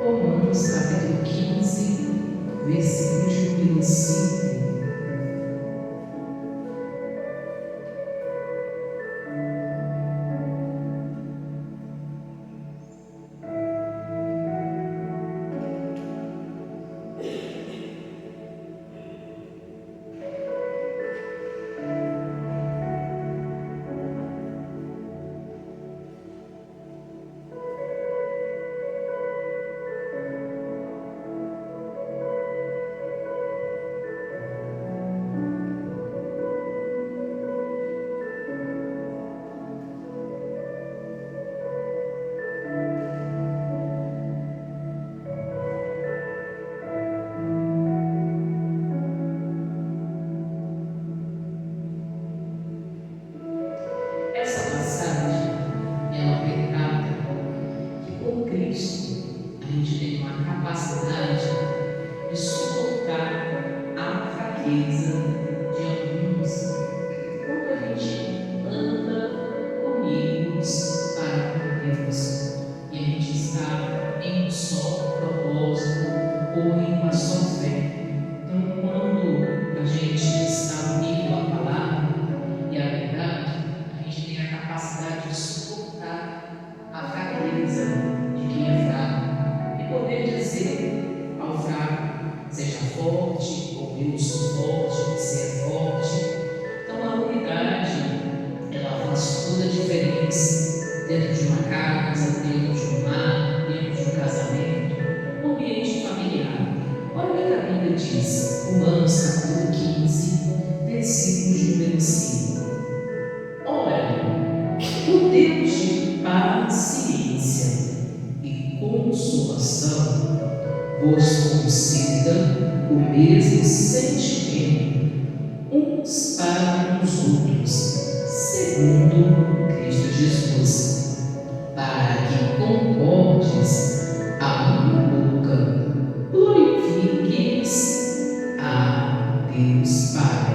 Romanos capítulo 15, versículo de número 5. Essa passagem, ela retrata que com Cristo a gente tem uma capacidade de suportar a fraqueza de alguns quando a gente anda unidos para com Deus e a gente está em um só propósito ou em uma só fé. Então, quando a gente está unido à palavra e à verdade, a gente tem a capacidade de suportar a fraqueza de quem é fraco e poder dizer ao fraco: seja forte, ou eu sou forte, você é forte. Então a unidade, ela faz toda a diferença dentro de uma casa, dentro de um lar, dentro de um casamento, no ambiente familiar. Olha o que a Bíblia diz, Romanos capítulo 15, versículo de número 5. Ora, o Deus de paciência e consolação vos conceda o mesmo sentimento uns para os outros, segundo Cristo Jesus, para que concordes a uma boca, glorifiqueis a Deus Pai,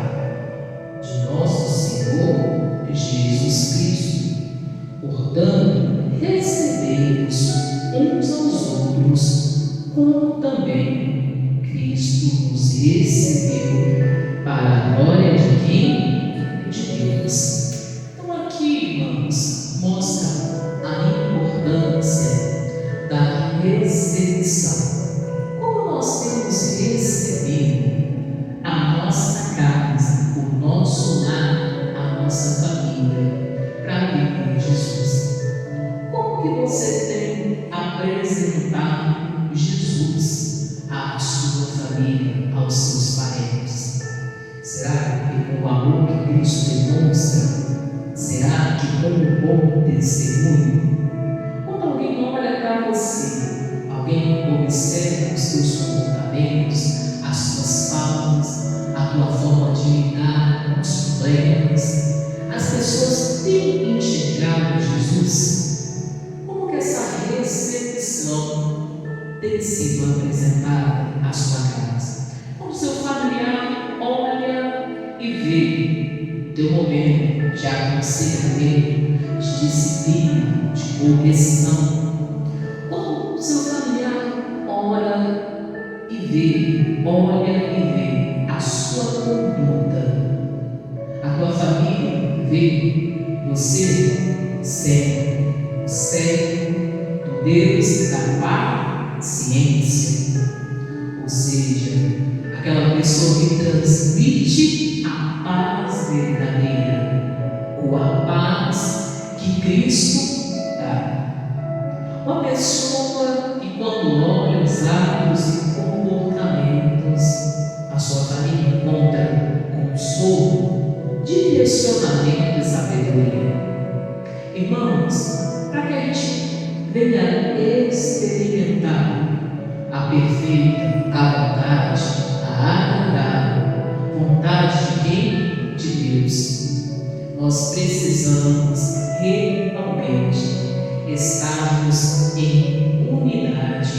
de nosso Senhor Jesus Cristo. Portanto, recebei-vos uns aos outros, como também Cristo nos recebeu, para a glória de quem? De Deus. Então aqui, irmãos, mostra a importância da recepção. Como nós temos recebido a nossa casa, o nosso lar, a nossa família, para viver Jesus? Como que você tem apresentado Jesus à sua família, aos seus parentes? Será que com o amor que Cristo demonstra? Será que com um bom testemunho? Quando alguém olha para você, alguém observa os seus comportamentos, as suas falas, a tua forma de lidar com os problemas, as pessoas têm enxergado Jesus? Como que essa recepção tem sido apresentada à sua casa? Quando seu familiar olha e vê teu momento de aconselhamento, de disciplina, de correção, quando seu familiar olha e vê a sua conduta, a tua família vê você servo do Deus da paciência, ou seja, aquela pessoa que transmite a paz verdadeira, ou a paz que Cristo dá. Uma pessoa que, quando olha os atos e comportamentos, a sua família encontra consolo, direcionamento e sabedoria. Irmãos, para que a gente venha experimentar a perfeita, a vontade, a agradável vontade de quem? De Deus, nós precisamos realmente estarmos em unidade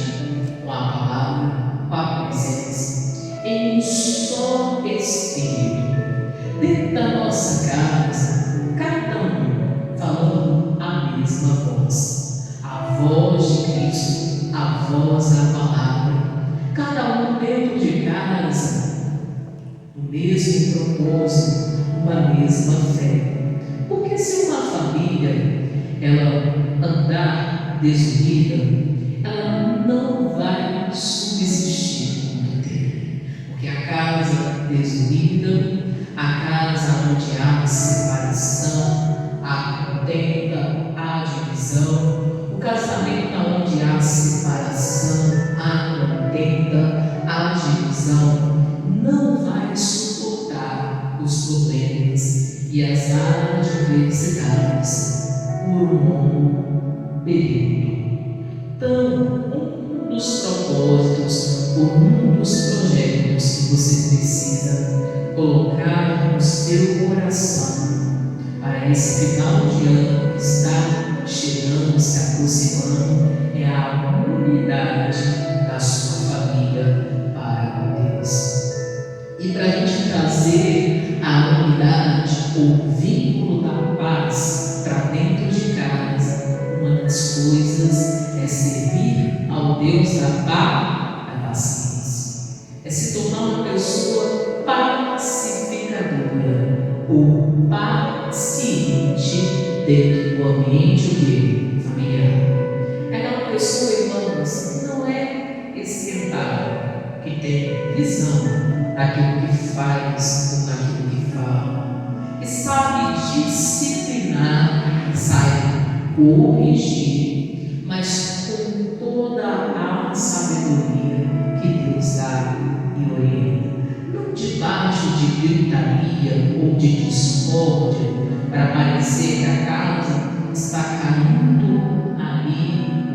com a palavra, com a presença, em um só Espírito, dentro da nossa casa, cada um falando a mesma voz, a voz de Cristo, a a voz da palavra, cada um dentro de casa, no mesmo propósito, uma mesma fé. Porque se uma família ela andar desunida, ela não vai subsistir muito tempo. Porque a casa desunida, a casa onde há separação, há contenda, há divisão, o casamento onde há separação, há contenda, há divisão, não vai suportar os problemas e as adversidades por um longo período. Então, um dos propósitos, um dos projetos que você precisa colocar no seu coração para esse final de ano que está chegando, se aproximando, é a unidade da sua família para com Deus. E para a gente trazer a unidade, o vínculo da paz para dentro de casa, uma das coisas é servir ao Deus da paciência, é se tornar uma pessoa pacificadora ou paciente dentro do ambiente familiar. É aquela pessoa, irmãos, que não é esquentada, que tem visão daquilo que faz ou daquilo que fala, que sabe disciplinar, sabe corrigir, mas com toda a sabedoria que Deus dá e orienta, não debaixo de gritaria ou de discórdia, para parecer que a casa está caindo ali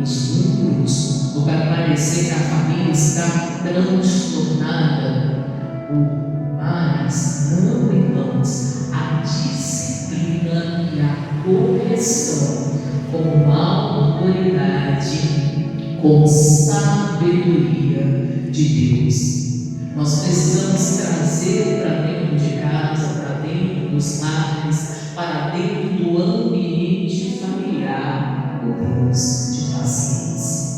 os muros, ou para parecer que a família está transtornada. Mas não, irmãos, a disciplina e a correção com uma autoridade, com sabedoria de Deus. Nós precisamos trazer para dentro de casa, para dentro dos lares, para dentro do ambiente familiar o Deus de paciência.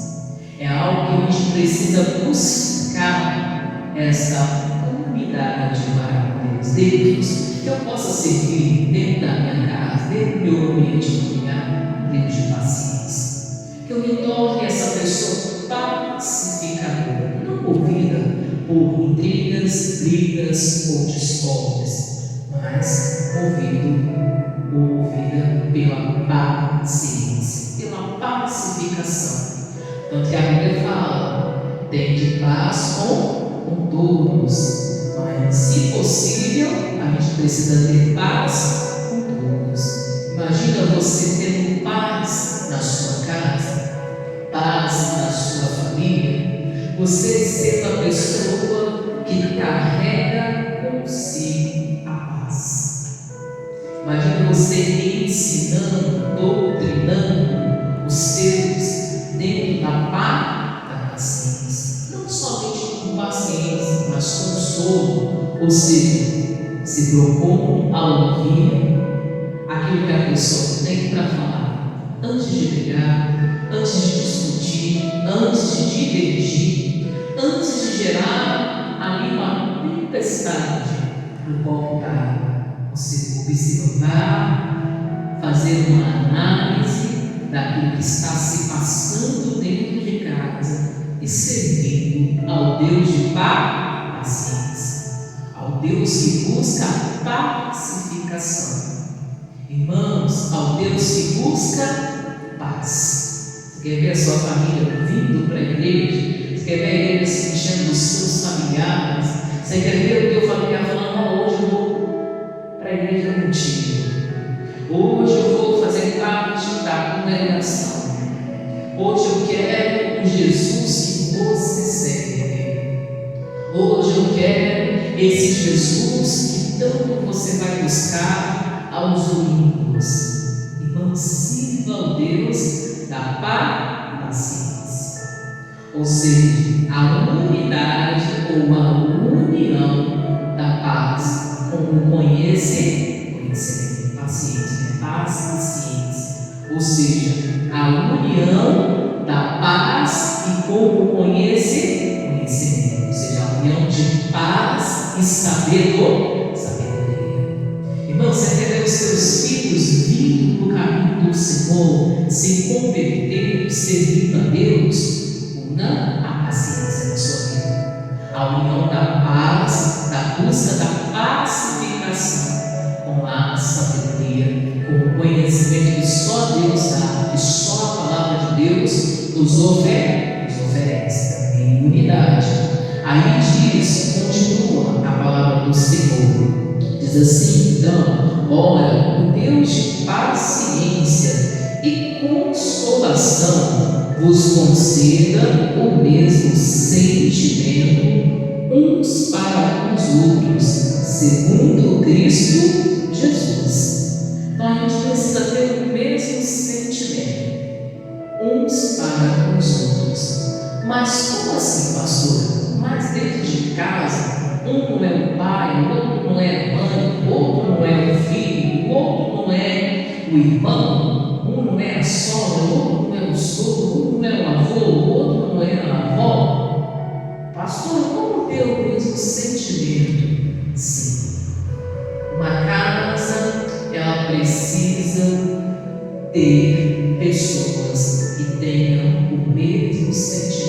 É algo que a gente precisa buscar, essa unidade para com Deus. Deus, que eu possa servir dentro da minha casa, dentro do meu ambiente familiar, Deus de paciência. Que eu me torne essa pessoa pacificadora, não movida por intrigas, brigas ou discórdias, mas movida pela paciência, pela pacificação. Tanto que a Bíblia fala: tem de paz com todos, mas se possível, a gente precisa ter paz com todos. Imagina você tendo paz na sua casa, paz na sua família, você ser a pessoa que carrega consigo a paz. Imagina você ensinando, doutrinando os seus dentro da paciência, não somente com paciência, mas com solo, ou seja, se propõe a ouvir aquilo que a pessoa tem para falar, antes de brigar, antes de discutir, antes de divergir, antes de gerar ali uma tempestade no qual está. Você observar, fazer uma análise daquilo que está se passando dentro de casa e servindo ao Deus de paciência, ao Deus que busca a pacificação. Irmãos, ao Deus que busca paz. Você quer ver a sua família vindo para a igreja? Você quer ver a igreja se enchendo dos seus familiares? Você quer ver o teu familiar falando: hoje eu vou para a igreja contigo, hoje eu vou fazer parte da congregação, hoje eu quero o Jesus que você serve, hoje eu quero esse Jesus que tanto você vai buscar aos domingos. Irmão, sirva ao Deus da paciência, ou seja, a unidade ou a união da paz com o conhecimento, paciência, paz e ciência, ou seja, a união da paz e sabedoria. Irmão, você quer ver os seus filhos vindo no caminho do Senhor, se convertendo, servindo a Deus? Una a paciência na sua vida, a união da paz, da busca da pacificação com a sabedoria, com o conhecimento que só Deus dá, que só a palavra de Deus nos oferece em unidade. Aí diz, continua a palavra do Senhor, diz assim: então, ora, o Deus de paciência e consolação vos conceda o mesmo sentimento uns para os outros, segundo Cristo Jesus. Então a gente precisa ter o mesmo sentimento uns para os outros. Mas como assim, pastor? Mas dentro de casa, um não é o pai, o outro não é a mãe, o outro não é o filho, o outro não é o irmão, um não é a sogra, o outro não é o sogro, um não é o avô, o outro não é a avó. Pastor, como ter o mesmo sentimento? Sim. Uma casa, ela precisa ter pessoas que tenham o mesmo sentimento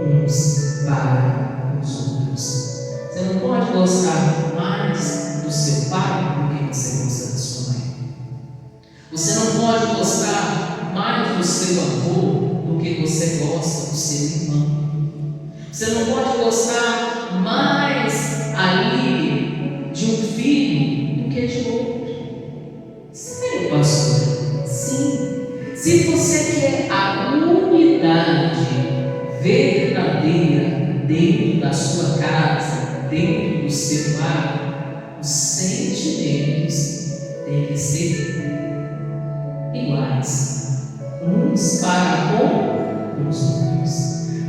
uns para os outros. Você não pode gostar mais do seu pai do que você gosta da sua mãe. Você não pode gostar mais do seu avô do que você gosta do seu irmão. Você não pode gostar mais ali de um filho do que de outro. Sério, pastor? Sim. Se você quer a unidade verdadeira dentro da sua casa, dentro do seu lar, os sentimentos têm que ser iguais, uns para com os outros.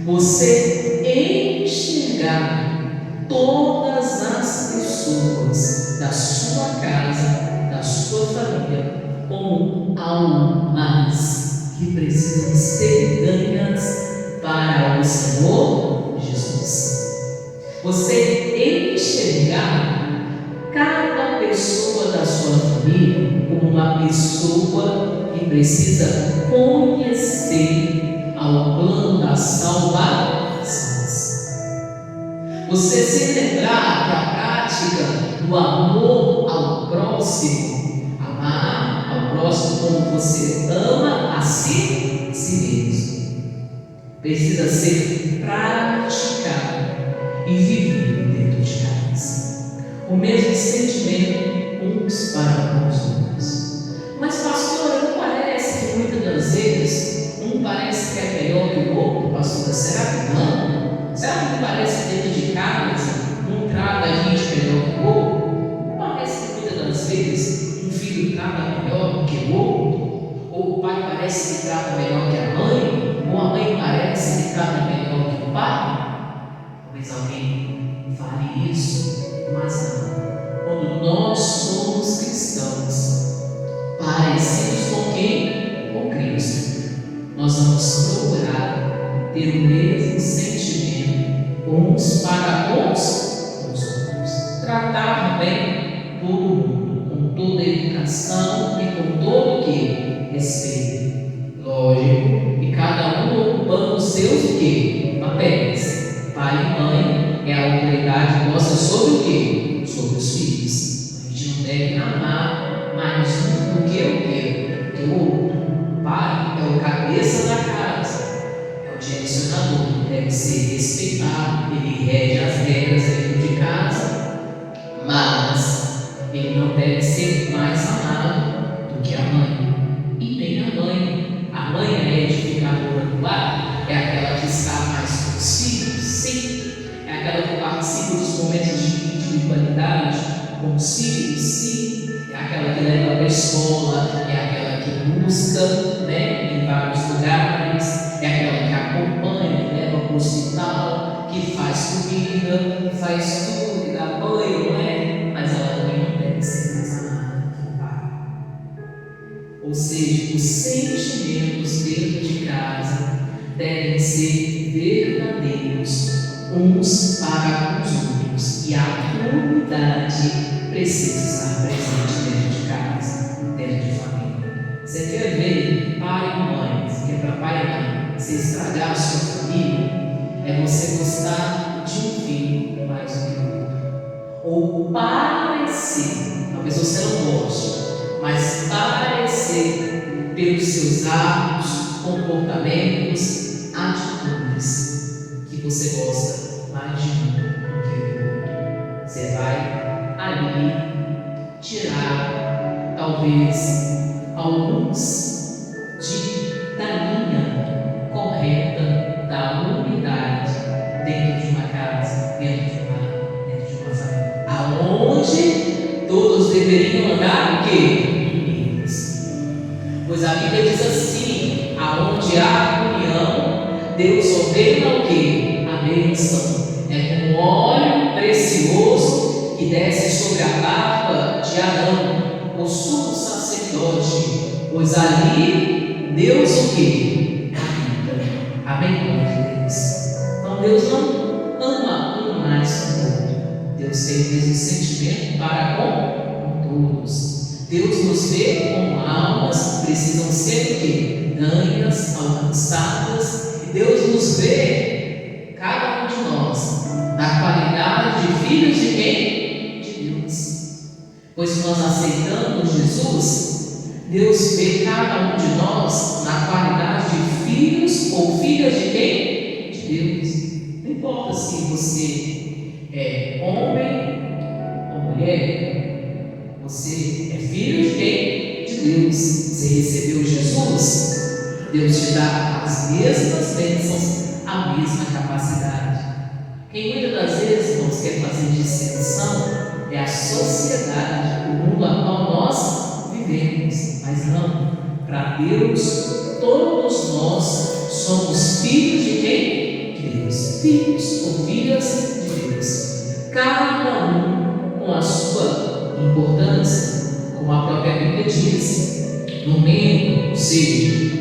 Você enxergar todas as pessoas da sua casa, da sua família, como almas que precisam ser ganhas para o Senhor Jesus. Você enxergar cada pessoa da sua família como uma pessoa que precisa conhecer ao plano da salvação. Você se lembrar que a prática do amor ao próximo, amar ao próximo como você ama a si mesmo, precisa ser praticado e vivido dentro de casa. O mesmo sentimento uns para os outros. Mas pastor, não parece que muitas das vezes um parece que é melhor que o outro, pastor? Será que não? Será que não parece que dentro de casa um trata a gente melhor que o outro? Não parece que muitas das vezes um filho trata melhor que o outro? Ou o pai parece que trata melhor que a mãe? Ou a mãe parece que trata melhor que o pai? Talvez alguém fale isso, mas não. Quando nós somos cristãos, parecidos com quem? Com Cristo, nós vamos procurar ter o mesmo sentimento uns para os outros, tratar bem todo mundo, com toda educação e com todo o que? Respeito. Lógico, e cada um ocupando os seus o que? Papéis. Pai e mãe é a autoridade nossa sobre o que? Sobre os filhos. A gente não deve amar mais um do que o que? Do que o outro. O pai é o cabeça da casa, é o direcionador, deve ser respeitado, ele rege as regras dentro de casa, mas ele não deve ser mais amado do que a mãe. E nem a mãe. A mãe é edificadora do lar, é aquela que está mais com os filhos, sim. É aquela que participa dos momentos de individualidade com os filhos, sim. É aquela que leva para a escola, é aquela que busca, em vários lugares, é aquela que acompanha, que leva para o hospital, que faz comida, faz tudo, que dá banho, não é? Mas ela também não deve ser mais amada que o pai. Ou seja, os sentimentos dentro de casa devem ser verdadeiros uns para os outros. E a unidade precisa estar presente dentro de casa, dentro de família. Você quer ver pai e mãe, você quer para pai e mãe, você estragar a sua família, é você gostar de um filho mais do que o outro. Ou parecer, talvez você não goste, mas parecer pelos seus hábitos, comportamentos, atitudes, que você gosta mais de um do que do outro. Você vai ali tirar talvez alguns da linha correta da unidade dentro de uma casa, dentro de uma família, aonde todos deveriam andar o quê? Unidos. Pois a Bíblia diz assim: aonde há união, Deus ordena o quê? A bênção. É como óleo precioso que desce sobre a barba de Arão, o sumo sacerdote, pois ali Deus o quê? Habita. Amém, glória a Deus. Então Deus não ama um mais que o outro. Deus tem o mesmo sentimento para com todos. Deus nos vê como almas que precisam ser o quê? Ganhas, alcançadas. E Deus nos vê, cada um de nós, na qualidade de filhos de quem? De Deus. Pois se nós aceitamos Jesus, Deus vê cada um de nós na qualidade de filhos ou filhas de quem? De Deus. Não importa se você é homem ou mulher, você é filho de quem? De Deus. Você recebeu Jesus, Deus te dá as mesmas bênçãos, a mesma capacidade. Quem muitas das vezes, irmãos, quer fazer distinção é a sociedade, o mundo a qual nós vivemos. Mas não, para Deus, todos nós somos filhos de quem? De Deus. Filhos ou filhas de Deus. Cada um com a sua importância, como a própria Bíblia diz. No membro, ou seja,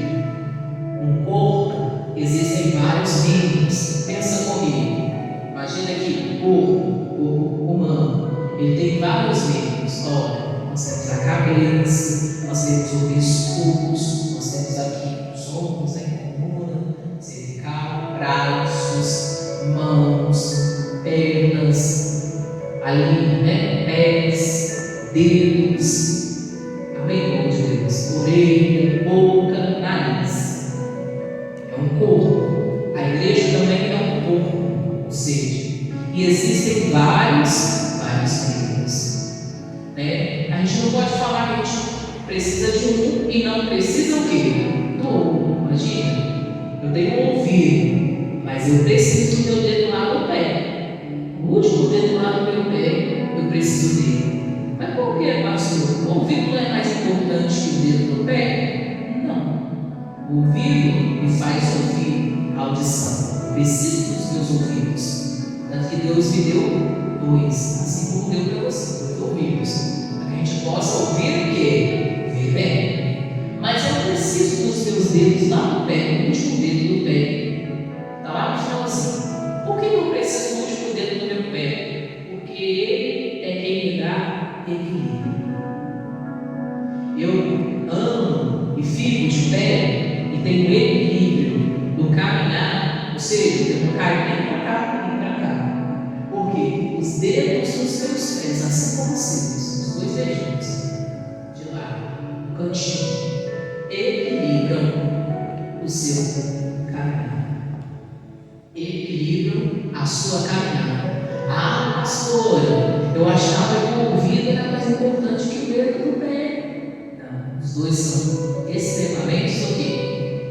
no corpo, existem vários membros. Pensa comigo. Imagina que o corpo humano, ele tem vários membros. Olha, nós temos a cabeça, nós temos o pescoço, nós temos aqui os ombros, a coluna, cervical, braços, mãos, pernas, ali, né? Pés, dedos. Amém, irmão de Deus? Orelha, boca, nariz. É um corpo. A igreja também é um corpo. Ou seja, e existem vários membros, né? A gente não pode falar que a gente precisa de um e não precisa o quê? Do outro. Imagina, eu tenho um ouvido, mas eu preciso do meu dedo lá no pé. O último dedo lá no meu pé, eu preciso dele. Mas por que, pastor? O ouvido não é mais importante que o dedo do pé? Não. O ouvido me faz ouvir a audição. Eu preciso dos meus ouvidos. Tanto que Deus me deu dois, assim como deu para você, dois ouvidos, para que a gente possa ouvir o quê? Ver bem. Mas eu preciso dos meus dedos lá no pé, o último dedo do pé. Está lá no finalzinho. Por que eu preciso do último dedo do meu pé? Porque ele é quem me dá equilíbrio. Eu ando e fico de pé e tenho equilíbrio no caminhar, ou seja, eu não caio nem para cá, nem para cá. Porque os dedos dos teus pés, assim como os seus, os dois dedinhos, de lá, no cantinho, equilibram o seu caminhar. Equilibram a sua caminhada. Ah, pastora, eu achava que o ouvido era mais importante que o dedo do pé. Não, os dois são extremamente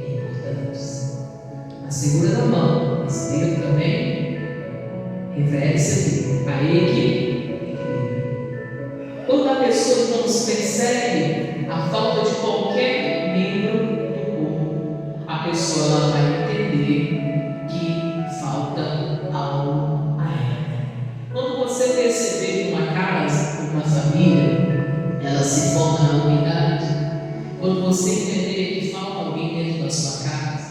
importantes. A segura da mão, esse dedo também, refere-se a equilíbrio. Quando a pessoa não percebe a falta de qualquer membro do corpo, a pessoa ela vai entender que falta algo a ela. Quando você perceber que uma casa, uma família, ela se forma na unidade, quando você entender que falta alguém dentro da sua casa,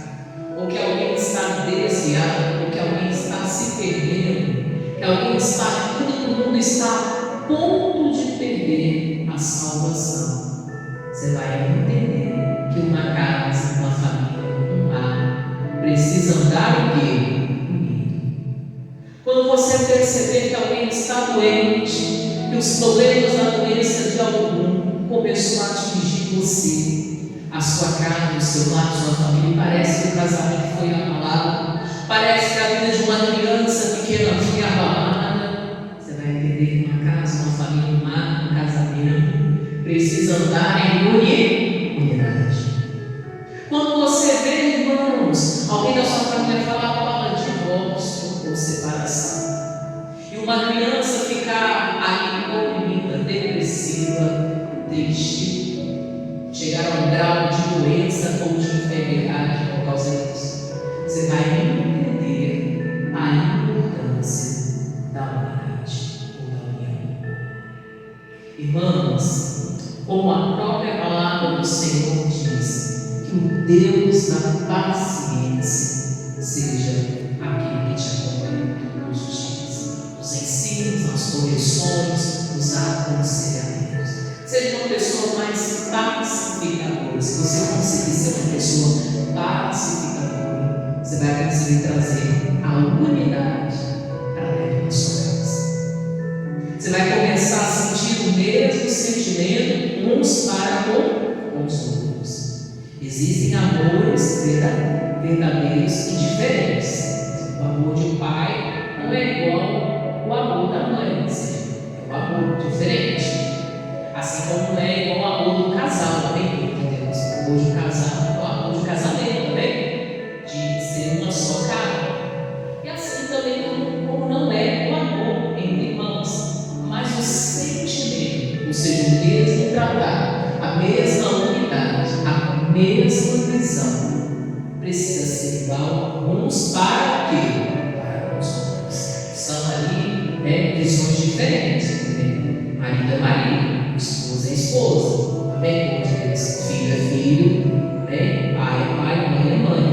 ou que alguém está desviado, ou que alguém está se perdendo, que alguém está indo precisa andar o quê? Unido. Quando você perceber que alguém está doente, que os problemas da doença de algum começou a atingir você, a sua casa, o seu lar, a sua família, parece que o casamento foi abalado, parece que a vida de uma criança pequena foi abalada, você vai entender que uma casa, uma família, um lar, um casamento precisa andar em unidade. Quando você vê, irmãos, alguém da sua família falar a palavra divórcio ou separação, e uma criança ficar ali oprimida, depressiva, triste, chegar a um grau de doença ou de enfermidade por causa disso, você vai entender a importância da unidade ou da união. Irmãos, como a própria palavra do Senhor diz, que o Deus da paciência seja aquele que te acompanha todos os dias, nos ensinos, nas correções, nos aconselhamentos. Seja uma pessoa mais pacificadora. Se você conseguir ser uma pessoa pacificadora, você vai conseguir trazer a unidade para dentro da sua casa. Você vai começar a sentir o mesmo sentimento uns para com os outros. Existem amores verdadeiros e diferentes. O amor de um pai não é igual ao amor da mãe, é um amor diferente. Assim como não é igual ao amor do casal, também, entendemos? O amor de um casal é o amor de um casamento também, de ser uma só carne. E assim também como não é o amor entre irmãos, mas o sentimento, ou seja, o mesmo tratar, a mesma unidade, a mesma visão, precisa ser igual uns para quê? Para os outros. São ali visões diferentes. Né? Marido é marido, esposa é esposa. Amém? Filho é filho, né? Pai é pai, mãe é mãe.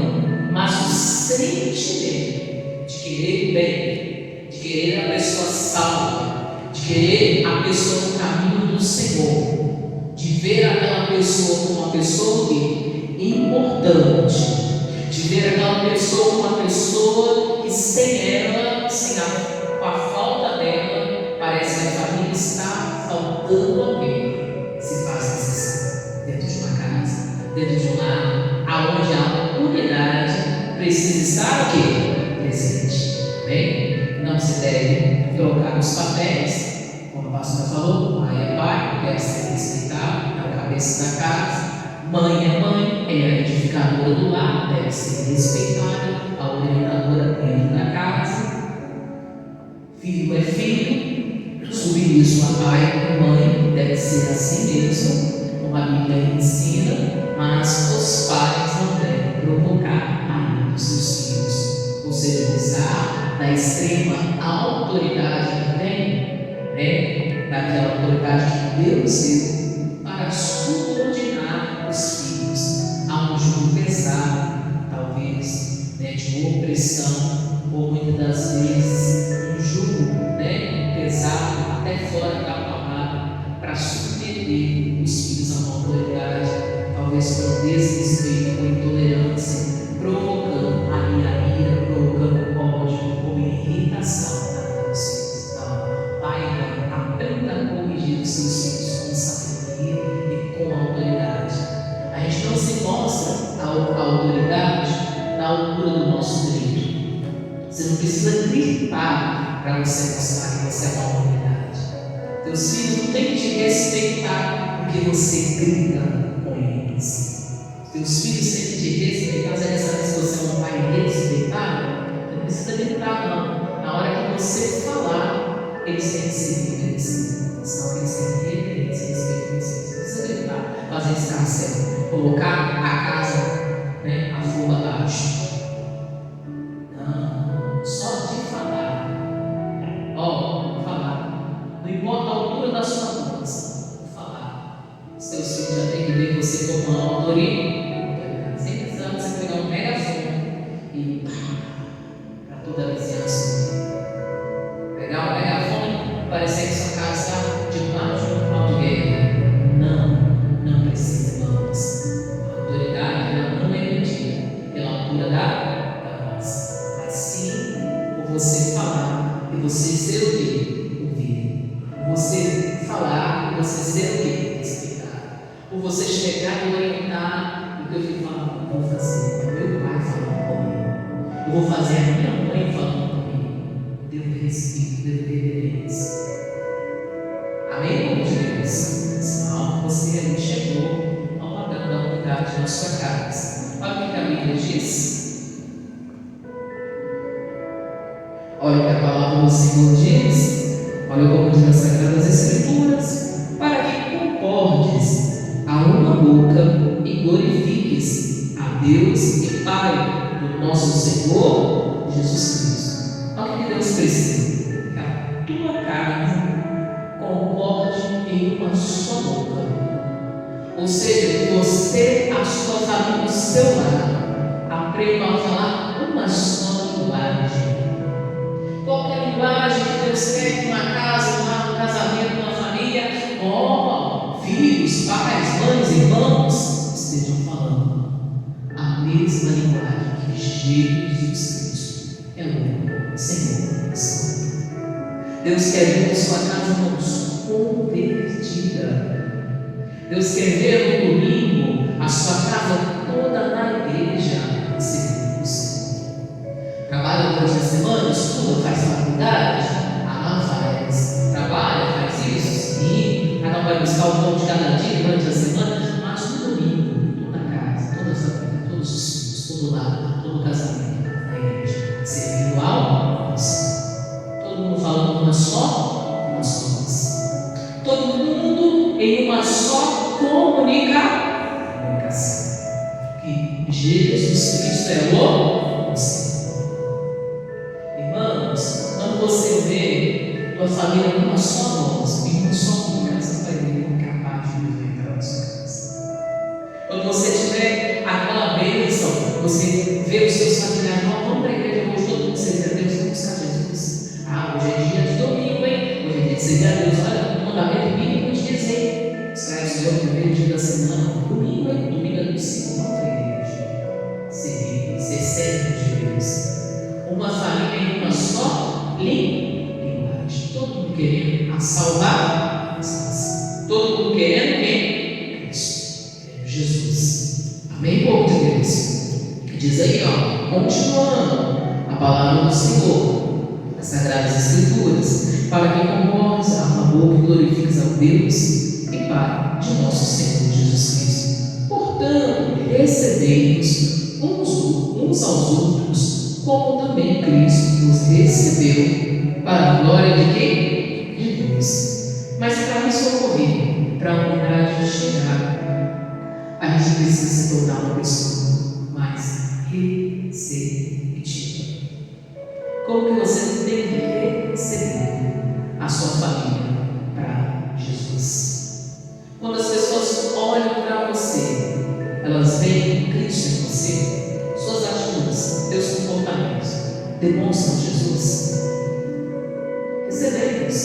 Mas o sentimento de querer bem, de querer a pessoa salva, de querer a pessoa no caminho do Senhor, de ver aquela pessoa como uma pessoa importante, de ver aquela pessoa como uma pessoa que sem ela, com a falta dela, parece que a família está faltando alguém. Se faz necessário dentro de uma casa, dentro de um lar, aonde a unidade precisa estar o quê? Presente. Bem? Não se deve trocar os papéis. Como a pastora falou, pai é pai, deve ser respeitado, é o cabeça da casa. Mãe é mãe, é a edificadora do lar, deve ser respeitada, a orientadora dentro da casa. Filho é filho, submisso a pai e mãe, deve ser assim mesmo, como a Bíblia ensina, mas os pais não devem provocar ainda os seus filhos, ou seja, usar da extrema autoridade que tem, né? Daquela autoridade que Deus deu para subordinar os filhos a um jugo pesado, talvez, né, de opressão, ou muitas das vezes um jugo, né, pesado até fora da palavra, para submeter os filhos a uma autoridade, talvez por desrespeito ou intolerância, provocando ali a ira, provocando ódio ou irritação. Pai e mãe, aprenda a corrigir os seus filhos com sabedoria e com autoridade. A gente não se mostra a autoridade na altura do nosso grito. Você não precisa gritar para você mostrar que você é uma autoridade. Teus filhos não têm que te respeitar porque você grita com eles. Teus filhos têm que te respeitar. Você quer saber se você é um pai respeitado? Você não precisa gritar, não. Na hora que você falar, eles têm que ser obedecidos, senão eles têm que reverência, respeito a vocês. Não precisa gritar, fazer escarcel, colocar a casa, né, a forma abaixo. Não, só de falar. Vou falar. Não importa a altura da sua voz, vou falar. Os teus filhos já têm que ver você como uma autoridade. Sem precisar você pegar um megafone e para toda a vizinhança. Pegar um megafone, parecer que sua casa está debaixo de um pau de guerra. Não precisa, irmãos. A autoridade ela não é medida pela altura da vou fazer a minha mãe falando comigo. Devo respeito, devo reverência. Amém, povo de Deus? Senão você aí chegou ao padrão da unidade na sua casa. Olha o que a Bíblia diz. Olha o que a palavra do Senhor diz. Olha como diz nas Sagradas Escrituras. Para que concordes a uma boca e glorifiques a Deus e Pai do nosso Senhor Jesus Cristo. Olha o que Deus precisa. Que a tua carne concorde em uma só boca. Ou seja, que você, a sua família, o seu lar, aprendam a falar uma só linguagem. Qual é a linguagem que Deus quer que uma casa, um casamento, uma família, filhos, pais, mães, irmãos, estejam falando a mesma linguagem que Jesus Cristo é o Senhor Santo. Deus quer ver a sua casa, irmãos, convertida. Deus quer ver no domingo a sua casa toda na igreja, servindo o Senhor. Trabalha durante a semana, estuda, faz faculdade, faz, trabalha, faz isso, sim. Cada um vai buscar o pão de cada dia durante a semana, mas no domingo, toda a casa, toda a família, todos os filhos, todo lado, todo o casamento, na igreja, servindo ao Senhor. Todo mundo falando uma só voz. Todo mundo em uma só comunicação. Que Jesus Cristo é o Senhor. Irmãos, quando você vê tua família numa só voz, em uma só comunicação, vai ver capaz de viver pela sua casa. Quando você tiver aquela bênção, você vê os seus familiares, vamos para a igreja hoje, todo mundo servir a Deus, vamos buscar Jesus. Hoje é dia de domingo, hein? Hoje é dia de servir a Deus. Olha, o mandamento mínimo de dizer: será o Senhor no primeiro dia da semana, domingo, hein? Domingo é do Senhor, vamos para a igreja. Ser servo de Deus. Uma família em uma só linguagem. Todo mundo querendo a salvar, todo mundo querendo quem? Cristo, querendo Jesus. Amém, povo de Deus? Diz aí, continuando a palavra do Senhor, as Sagradas Escrituras, para que concordes a uma boca e glorifiques a Deus e Pai de nosso Senhor Jesus Cristo. Portanto, recebei-nos uns aos outros, como também Cristo nos recebeu, para a glória de quem? De Deus. Mas para isso ocorrer, para a unidade chegar, a gente precisa se tornar uma pessoa mais receptiva. Como que você tem que receber a sua família para Jesus? Quando as pessoas olham para você, elas veem Cristo em você, suas atitudes, seus comportamentos demonstram Jesus. Recebemos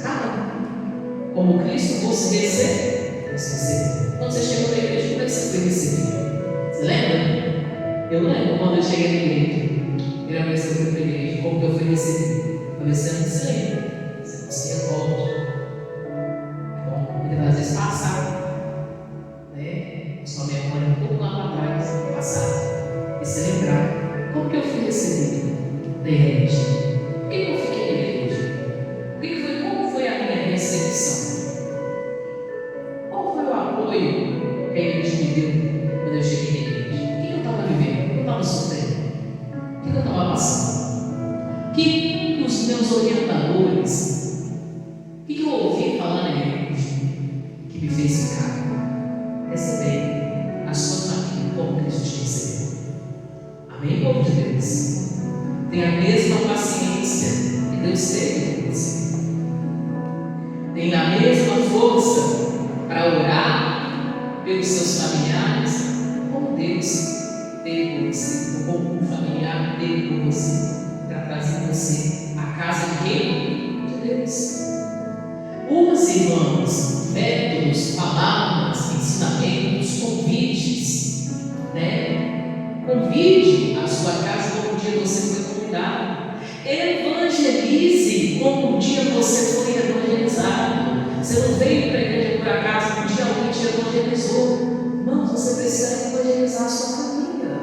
cada um como Cristo você recebe. Quando você chegou na igreja, como é que você foi recebido? Você lembra? Eu lembro quando eu cheguei na igreja, primeira vez que eu fui para a igreja, como que eu fui recebido? Talvez você não se lembra, você não se recorda. É bom, muitas vezes passar, né? Sua memória um pouco lá para trás, passar, e se lembrar, como que eu fui recebido na igreja? Por que eu fiquei na igreja? Como foi a minha recepção? Qual foi o apoio que a igreja me deu quando eu cheguei na igreja? O que eu estava vivendo? O que eu estava sofrendo? O que eu estava passando? O que os meus orientadores, o que eu ouvi falar na igreja que me fez ficar? Receber a sua família como Cristo te recebeu. Amém, povo de Deus? Tenha a mesma paciência que Deus teve com você. Tenha a mesma força para orar pelos seus familiares, como Deus teve por você, ou como um familiar teve por você, para trazer você à casa de quem? De Deus. Use, irmãos, métodos, palavras, ensinamentos, convites, né? Convide a sua casa como um dia você foi convidado. Evangelize como um dia você foi evangelizado. Você não veio para a igreja por acaso, um dia alguém te evangelizou. Irmãos, você precisa evangelizar a sua família.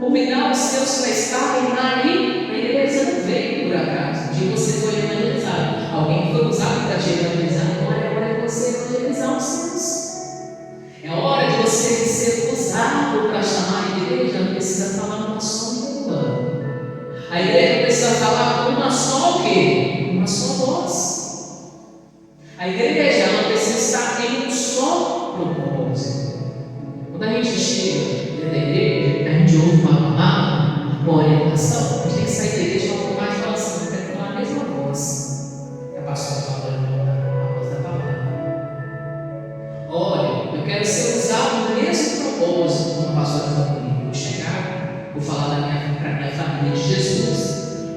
convidar os seus para estarem ali. A igreja não veio por acaso. Um dia você foi evangelizado, alguém foi usado para te evangelizar. Agora é hora de você evangelizar os seus. É hora de você ser usado para chamar a igreja. Não precisa falar uma só língua. A igreja precisa falar uma só o quê? Uma só voz. A igreja ela precisa estar em um só propósito. Quando a gente chega dentro da igreja, a gente ouve uma palavra, uma orientação, a gente tem que sair da igreja para falar e falar assim: eu quero falar a mesma voz que a pastora falando, a voz da palavra. Olha, eu quero ser usado no mesmo propósito como a pastora falou comigo. Vou chegar, vou falar para a minha família de Jesus,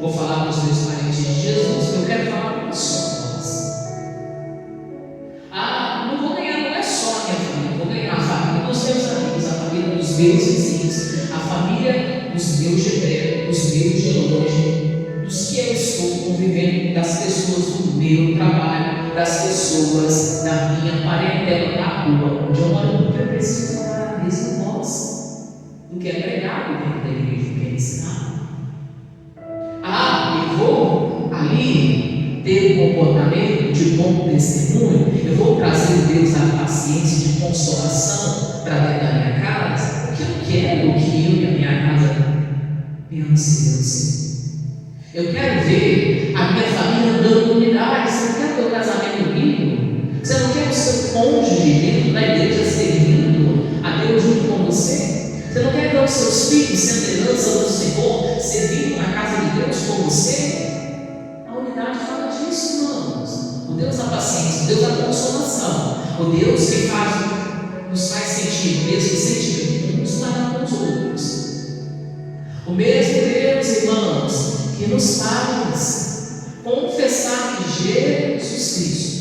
vou falar para os meus parentes de Jesus, eu quero falar para pessoas. Não vou ganhar, não é só a minha família, vou ganhar a família dos meus amigos, a família dos meus vizinhos, a família dos meus de perto, dos meus de longe, dos que eu estou convivendo, das pessoas do meu trabalho, das pessoas da minha parentela, da rua onde eu moro, porque eu preciso falar a mesma voz do que é pregado dentro da igreja, do que é ensinado. Eu vou ali ter um comportamento de bom testemunho, eu vou trazer Deus a paciência de consolação para dentro da minha casa, porque eu quero que eu e a minha casa pense Deus. Eu quero ver a minha família andando em unidade. Você não quer ter o casamento bíblico? Você não quer o seu cônjuge dentro da igreja servindo a Deus junto com você? Você não quer ver os seus filhos sendo herança do Senhor, servindo na casa de Deus com você? A unidade fala disso, irmãos. O Deus da paciência, o Deus da consolação, o Deus que nos faz sentir o mesmo sentimento uns para com os outros. O mesmo Deus, irmãos, que nos faz confessar que Jesus Cristo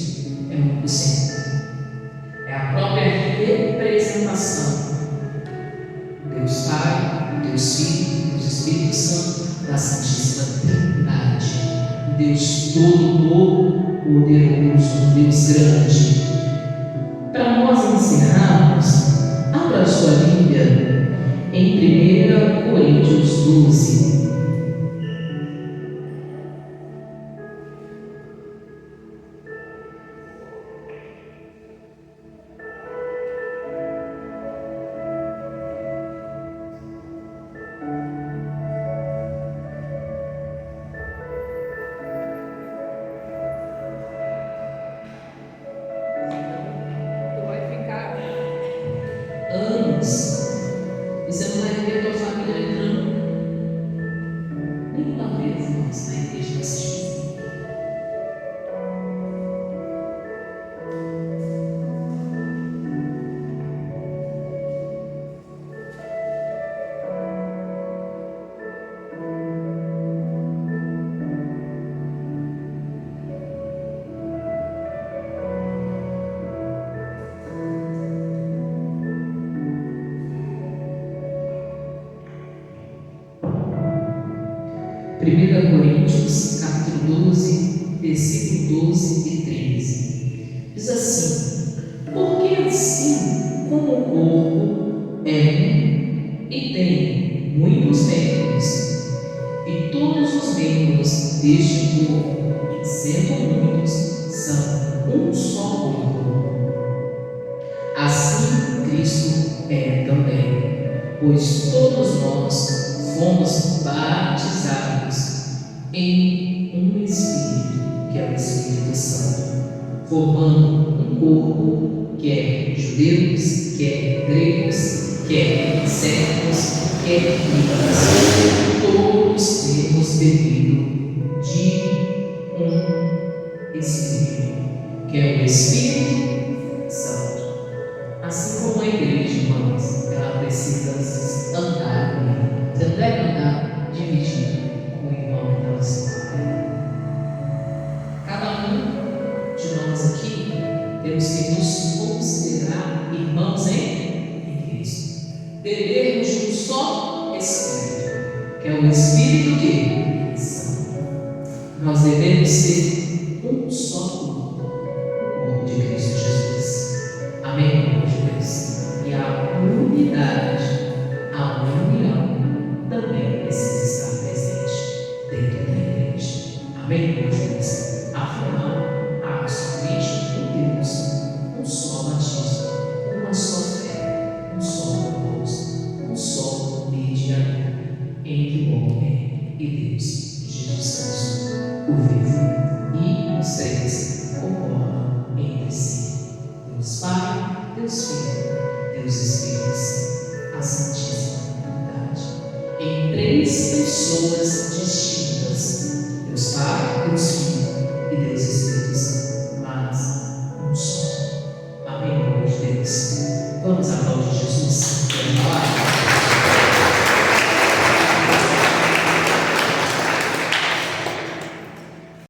é o único Senhor. É a própria representação do Deus Pai, do Deus Filho, do Espírito Santo, da Santíssima Trindade. O Deus todo-poderoso, um Deus grande. Para nós encerrarmos, abra a sua Bíblia em 1 Coríntios 12. Você não vai ver a tua família entrando nenhuma vez, irmãos, na igreja desse tipo. Primeira Coríntios, capítulo 12, versículo 12 e 13. Diz assim: porque assim como o corpo é um e tem muitos membros, e todos os membros deste corpo, sendo muitos, são um só corpo, assim Cristo é também, pois todos nós fomos batizados em um Espírito, que é o Espírito Santo, formando um corpo, quer judeus, quer gregos, quer servos, quer livres. Todos temos bebido de um Espírito, que é o Espírito Santo. Assim como a igreja, irmãos, ela precisa andar bem. Você não deve andar dividido com o irmão que está ao seu lado. Cada um de nós aqui temos que nos considerar irmãos em Cristo. Bebermos de um só Espírito, que é o Espírito que Santo. Nós devemos ser um só corpo, o corpo de Cristo Jesus. Amém, irmãos de Deus? E a unidade, a união e Deus, Jesus Cristo, o vivo. E os três concordam entre si: Deus Pai, Deus Filho, Deus Espírito, a Santíssima Trindade, em três pessoas distintas